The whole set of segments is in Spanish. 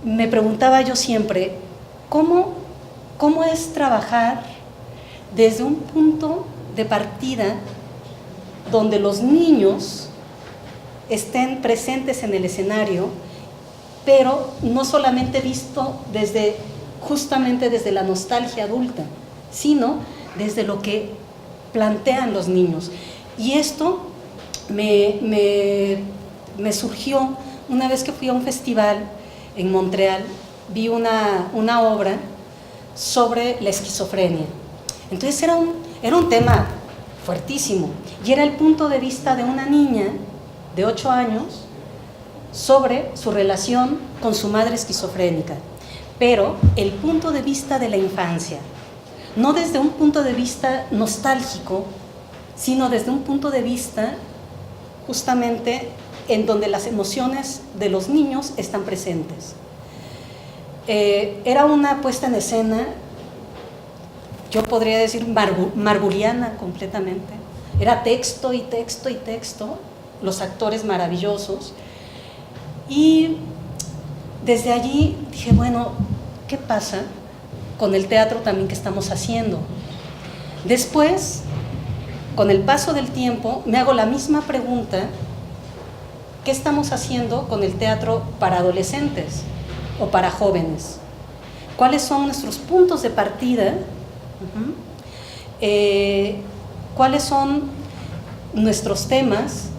me preguntaba yo siempre, ¿cómo es trabajar desde un punto de partida donde los niños estén presentes en el escenario, pero no solamente visto justamente desde la nostalgia adulta, sino desde lo que plantean los niños? Y esto me surgió una vez que fui a un festival en Montreal, vi una obra sobre la esquizofrenia. Entonces era un tema fuertísimo, y era el punto de vista de una niña de 8 años sobre su relación con su madre esquizofrénica, pero el punto de vista de la infancia, no desde un punto de vista nostálgico, sino desde un punto de vista justamente en donde las emociones de los niños están presentes. Era una puesta en escena, yo podría decir marbuliana completamente. Era texto y texto y texto, los actores maravillosos. Y desde allí dije, bueno, ¿qué pasa con el teatro también que estamos haciendo? Después, con el paso del tiempo, me hago la misma pregunta: ¿qué estamos haciendo con el teatro para adolescentes o para jóvenes? ¿Cuáles son nuestros puntos de partida? ¿Cuáles son nuestros temas?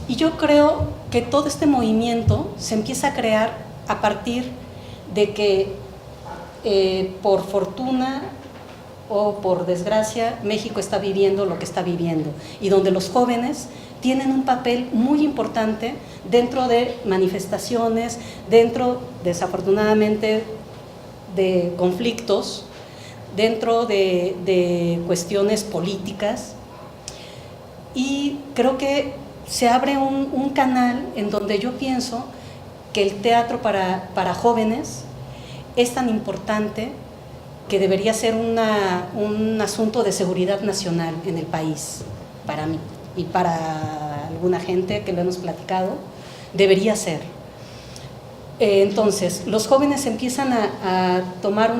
Y yo creo que todo este movimiento se empieza a crear a partir de que, por fortuna o por desgracia, México está viviendo lo que está viviendo, y donde los jóvenes tienen un papel muy importante dentro de manifestaciones, dentro, desafortunadamente, de conflictos, dentro de cuestiones políticas. Y creo que se abre un canal en donde yo pienso que el teatro para jóvenes es tan importante que debería ser un asunto de seguridad nacional en el país, para mí y para alguna gente que lo hemos platicado, debería ser. Entonces, los jóvenes empiezan a tomar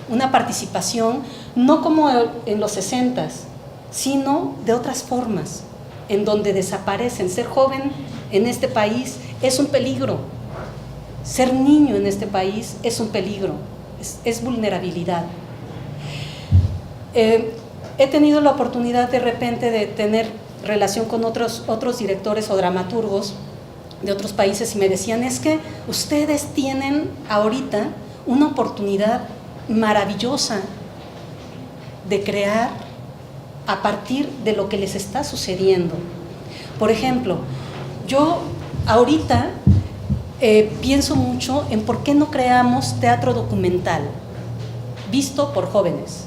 una participación, no como en los 60s, sino de otras formas, en donde desaparecen. Ser joven en este país es un peligro, ser niño en este país es un peligro, es vulnerabilidad. He tenido la oportunidad de repente de tener relación con otros directores o dramaturgos de otros países, y me decían, es que ustedes tienen ahorita una oportunidad maravillosa de crear a partir de lo que les está sucediendo. Por ejemplo, yo ahorita pienso mucho en por qué no creamos teatro documental visto por jóvenes.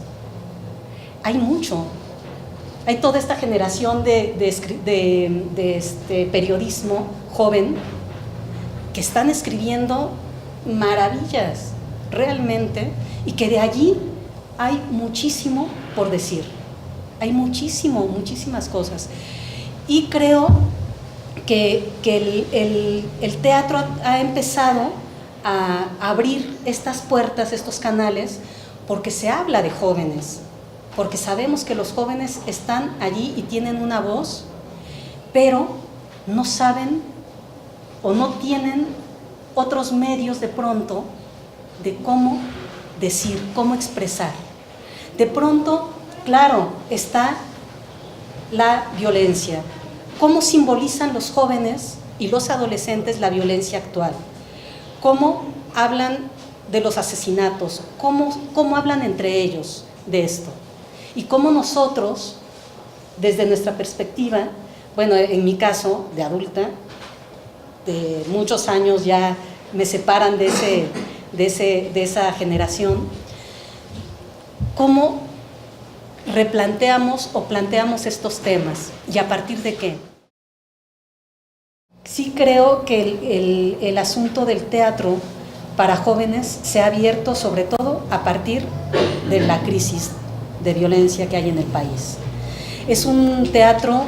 Hay mucho, hay toda esta generación de periodismo joven que están escribiendo maravillas realmente, y que de allí hay muchísimo por decir, hay muchísimas cosas. Y creo que el teatro ha empezado a abrir estas puertas, estos canales, porque se habla de jóvenes, porque sabemos que los jóvenes están allí y tienen una voz, pero no saben o no tienen otros medios de pronto de cómo decir, cómo expresar. De pronto, claro, está la violencia. ¿Cómo simbolizan los jóvenes y los adolescentes la violencia actual? ¿Cómo hablan de los asesinatos? ¿Cómo hablan entre ellos de esto? Y cómo nosotros, desde nuestra perspectiva, bueno, en mi caso de adulta, de muchos años ya me separan de esa generación, ¿cómo replanteamos o planteamos estos temas? ¿Y a partir de qué? Sí creo que el asunto del teatro para jóvenes se ha abierto sobre todo a partir de la crisis de violencia que hay en el país. Es un teatro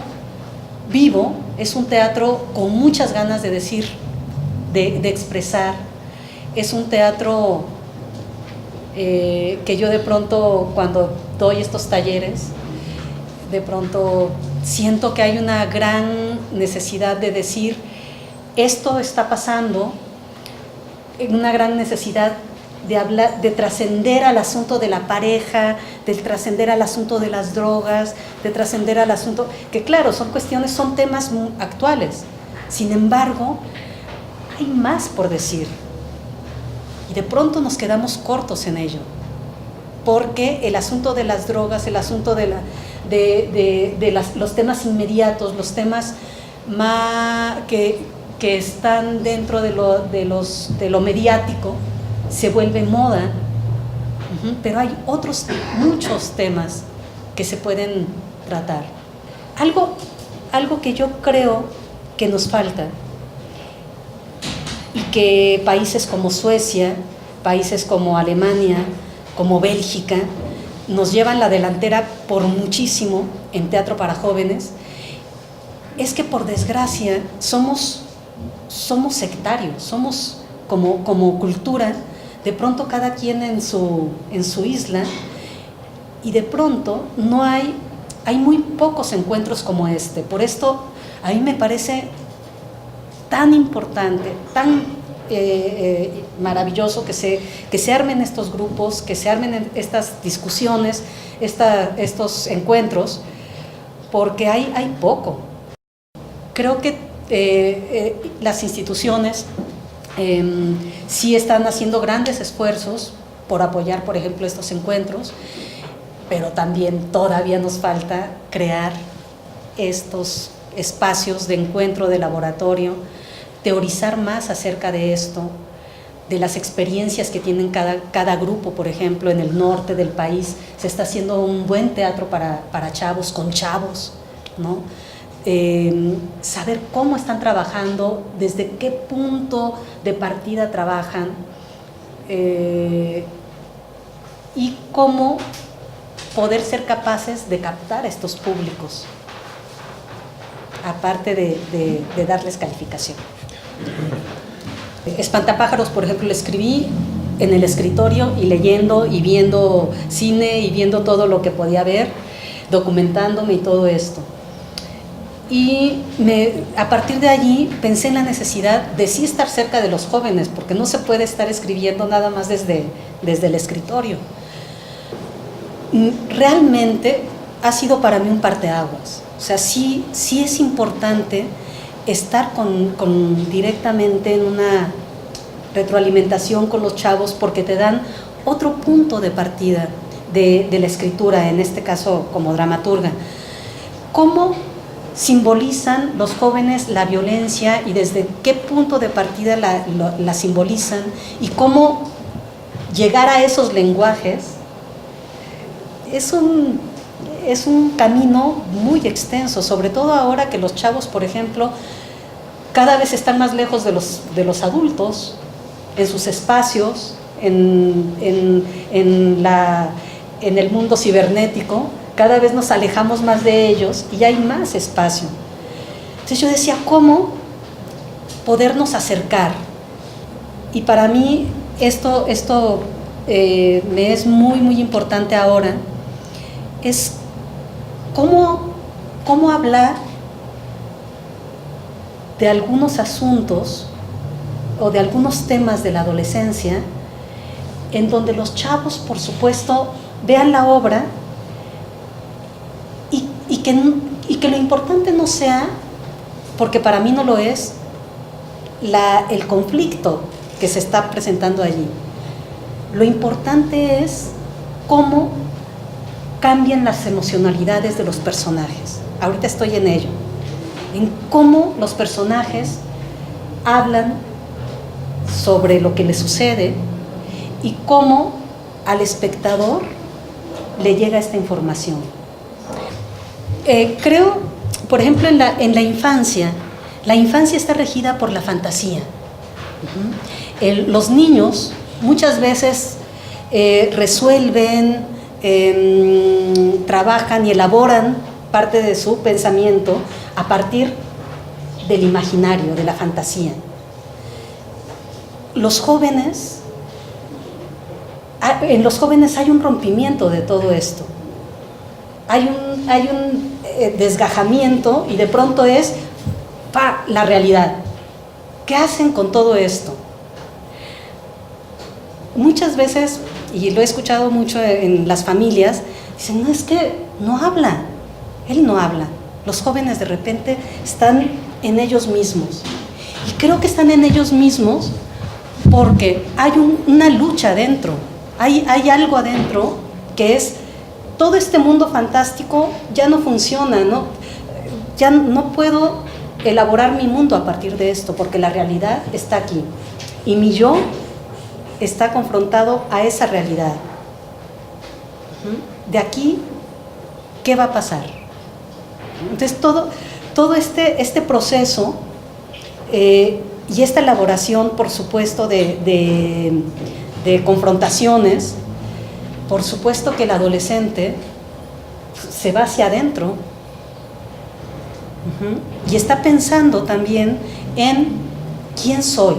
vivo, es un teatro con muchas ganas de decir, de expresar, es un teatro que yo de pronto, cuando doy estos talleres, de pronto siento que hay una gran necesidad de decir, esto está pasando, una gran necesidad de hablar, de trascender al asunto de la pareja, de trascender al asunto de las drogas, de trascender al asunto, que claro, son cuestiones, son temas actuales. Sin embargo, hay más por decir. Y de pronto nos quedamos cortos en ello. Porque el asunto de las drogas, el asunto de los temas inmediatos, los temas que están dentro de lo mediático, se vuelve moda, pero hay otros muchos temas que se pueden tratar. Algo que yo creo que nos falta y que países como Suecia, países como Alemania, como Bélgica, nos llevan la delantera por muchísimo en teatro para jóvenes, es que por desgracia somos sectarios, somos como cultura, de pronto cada quien en su isla, y de pronto no hay muy pocos encuentros como este. Por esto a mí me parece tan importante, tan maravilloso que se armen estos grupos, que se armen estas discusiones, estos encuentros, porque hay poco. Creo que las instituciones sí están haciendo grandes esfuerzos por apoyar, por ejemplo, estos encuentros, pero también todavía nos falta crear estos espacios de encuentro, de laboratorio, teorizar más acerca de esto, de las experiencias que tienen cada grupo. Por ejemplo, en el norte del país se está haciendo un buen teatro para chavos, con chavos, ¿no? Saber cómo están trabajando, desde qué punto de partida trabajan, y cómo poder ser capaces de captar estos públicos, aparte de darles calificación. Espantapájaros, por ejemplo, lo escribí en el escritorio y leyendo y viendo cine y viendo todo lo que podía ver, documentándome y todo esto. Y a partir de allí pensé en la necesidad de sí estar cerca de los jóvenes, porque no se puede estar escribiendo nada más desde el escritorio. Realmente ha sido para mí un parteaguas. O sea, sí es importante estar directamente en una retroalimentación con los chavos, porque te dan otro punto de partida de la escritura, en este caso como dramaturga. ¿Cómo simbolizan los jóvenes la violencia y desde qué punto de partida la simbolizan, y cómo llegar a esos lenguajes? Es un camino muy extenso, sobre todo ahora que los chavos, por ejemplo, cada vez están más lejos de los adultos, en sus espacios, en el mundo cibernético. Cada vez nos alejamos más de ellos y hay más espacio. Entonces yo decía, ¿cómo podernos acercar? Y para mí esto me es muy, muy importante ahora, es cómo hablar de algunos asuntos o de algunos temas de la adolescencia, en donde los chavos, por supuesto, vean la obra y que lo importante no sea, porque para mí no lo es, el conflicto que se está presentando allí. Lo importante es cómo cambian las emocionalidades de los personajes. Ahorita estoy en ello, en cómo los personajes hablan sobre lo que les sucede y cómo al espectador le llega esta información. Creo, por ejemplo, en la infancia está regida por la fantasía. Los niños muchas veces resuelven, trabajan y elaboran parte de su pensamiento a partir del imaginario, de la fantasía. los jóvenes, en los jóvenes hay un rompimiento de todo esto. Hay un desgajamiento y de pronto es la realidad. ¿Qué hacen con todo esto? Muchas veces, y lo he escuchado mucho en las familias, dicen, no, es que no habla, él no habla. Los jóvenes de repente están en ellos mismos. Y creo que están en ellos mismos porque hay una lucha adentro, hay algo adentro que es, todo este mundo fantástico ya no funciona, ¿no? Ya no puedo elaborar mi mundo a partir de esto, porque la realidad está aquí. Y mi yo está confrontado a esa realidad. De aquí, ¿qué va a pasar? Entonces, todo este proceso y esta elaboración, por supuesto, de confrontaciones, por supuesto que el adolescente se va hacia adentro y está pensando también en quién soy,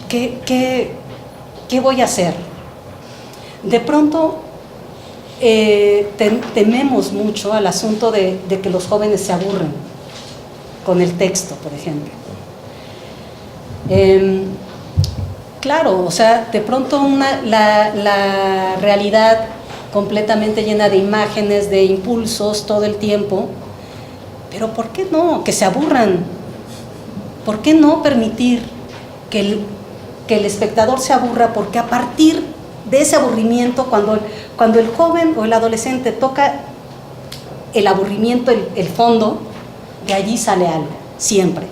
qué voy a hacer. De pronto tememos mucho al asunto de que los jóvenes se aburren con el texto, por ejemplo. Claro, o sea, de pronto la realidad completamente llena de imágenes, de impulsos todo el tiempo, pero ¿por qué no? Que se aburran. ¿Por qué no permitir que el espectador se aburra? Porque a partir de ese aburrimiento, cuando el joven o el adolescente toca el aburrimiento, el fondo, de allí sale algo, siempre.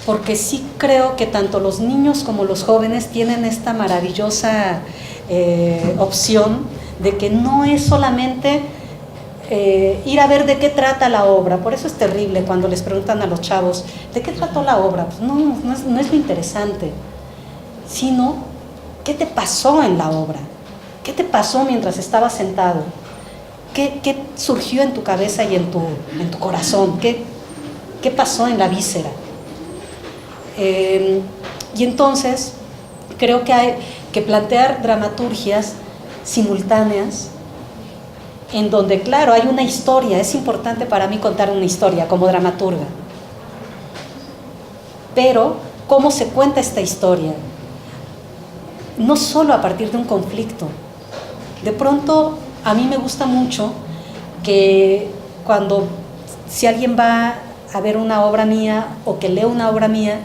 Porque sí creo que tanto los niños como los jóvenes tienen esta maravillosa opción de que no es solamente ir a ver de qué trata la obra. Por eso es terrible cuando les preguntan a los chavos, ¿de qué trató la obra? Pues no es lo interesante, sino ¿qué te pasó en la obra? ¿Qué te pasó mientras estabas sentado? ¿Qué surgió en tu cabeza y en tu corazón? ¿Qué pasó en la víscera? Y entonces creo que hay que plantear dramaturgias simultáneas en donde, claro, hay una historia. Es importante para mí contar una historia como dramaturga, pero ¿cómo se cuenta esta historia? No solo a partir de un conflicto. De pronto a mí me gusta mucho que si alguien va a ver una obra mía o que lee una obra mía,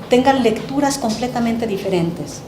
tengan lecturas completamente diferentes.